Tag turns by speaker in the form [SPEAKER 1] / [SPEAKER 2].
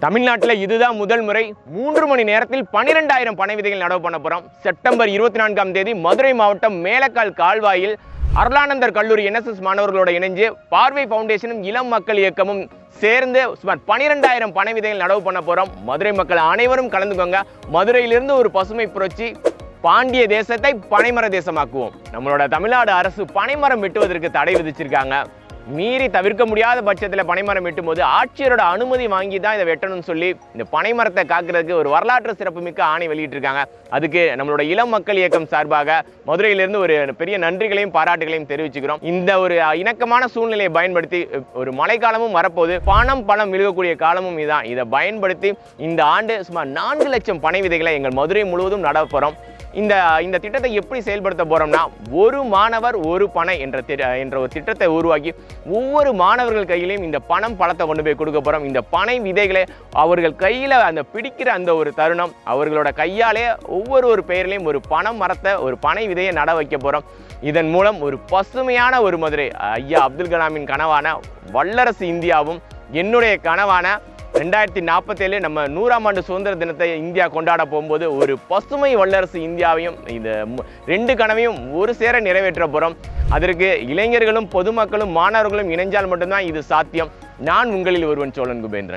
[SPEAKER 1] தமிழ்நாட்டில் இதுதான் முதல் முறை 3 மணி நேரத்தில் 12,000 பனை விதைகள் நடவு பண்ண போறோம். செப்டம்பர் 24ஆம் தேதி மதுரை மாவட்டம் மேலக்கால் கால்வாயில் அருளானந்தர் கல்லூரி NSS மாணவர்களோட இணைஞ்சு பார்வை ஃபவுண்டேஷனும் இளம் மக்கள் இயக்கமும் சேர்ந்து சுமார் 12,000 பனை விதைகள் நடவு பண்ண போறோம். மதுரை மக்கள் அனைவரும் கலந்துக்கோங்க. மதுரையிலிருந்து ஒரு பசுமை புரட்சி, பாண்டிய தேசத்தை பனைமர தேசமாக்குவோம். நம்மளோட தமிழ்நாடு அரசு பனைமரம் வெட்டுவதற்கு தடை விதிச்சிருக்காங்க. மீறி தவிர்க்க முடியாத பட்சத்தில் பனைமரம் வெட்டும்போது ஆட்சியரோட அனுமதி வாங்கி தான் இதை வெட்டணும்னு சொல்லி இந்த பனைமரத்தை காக்கிறதுக்கு ஒரு வரலாற்று சிறப்புமிக்க ஆணை வெளியிட்டிருக்காங்க. அதுக்கு நம்மளோட இளம் மக்கள் இயக்கம் சார்பாக மதுரையிலிருந்து ஒரு பெரிய நன்றிகளையும் பாராட்டுகளையும் தெரிவிச்சுக்கிறோம். இந்த ஒரு இணக்கமான சூழ்நிலையை பயன்படுத்தி ஒரு மழைக்காலமும் வரப்போது, பணம் விழுகக்கூடிய காலமும் இதுதான். இதை பயன்படுத்தி இந்த ஆண்டு சுமார் 4 லட்சம் பனை விதைகளை எங்கள் மதுரை முழுவதும் நட போறோம். இந்த திட்டத்தை எப்படி செயல்படுத்த போறோம்னா, ஒரு மாணவர் ஒரு பனை என்ற ஒரு திட்டத்தை உருவாக்கி ஒவ்வொரு மாணவர்கள் கையிலையும் இந்த பழத்தை கொண்டு போய் கொடுக்க போறோம். இந்த பனை விதைகளை அவர்கள் கையில அந்த பிடிக்கிற அந்த ஒரு தருணம், அவர்களோட கையாலே ஒவ்வொரு பெயரிலையும் ஒரு ஒரு பனை விதையை நட வைக்க போறோம். இதன் மூலம் ஒரு பசுமையான ஒரு மதுரை, ஐயா அப்துல் கலாமின் கனவான வல்லரசு இந்தியாவும் என்னுடைய கனவான 2047 நம்ம 100ஆம் ஆண்டு சுதந்திர தினத்தை இந்தியா கொண்டாட போகும்போது ஒரு பசுமை வல்லரசு இந்தியாவையும் இந்த 2 கனவையும் ஒரு சேர நிறைவேற்ற போறோம். அதற்கு இளைஞர்களும் பொதுமக்களும் மாணவர்களும் இணைஞ்சால் மட்டும்தான் இது சாத்தியம். நான் உங்களில் ஒருவன், சோழன் குபேந்திரன்.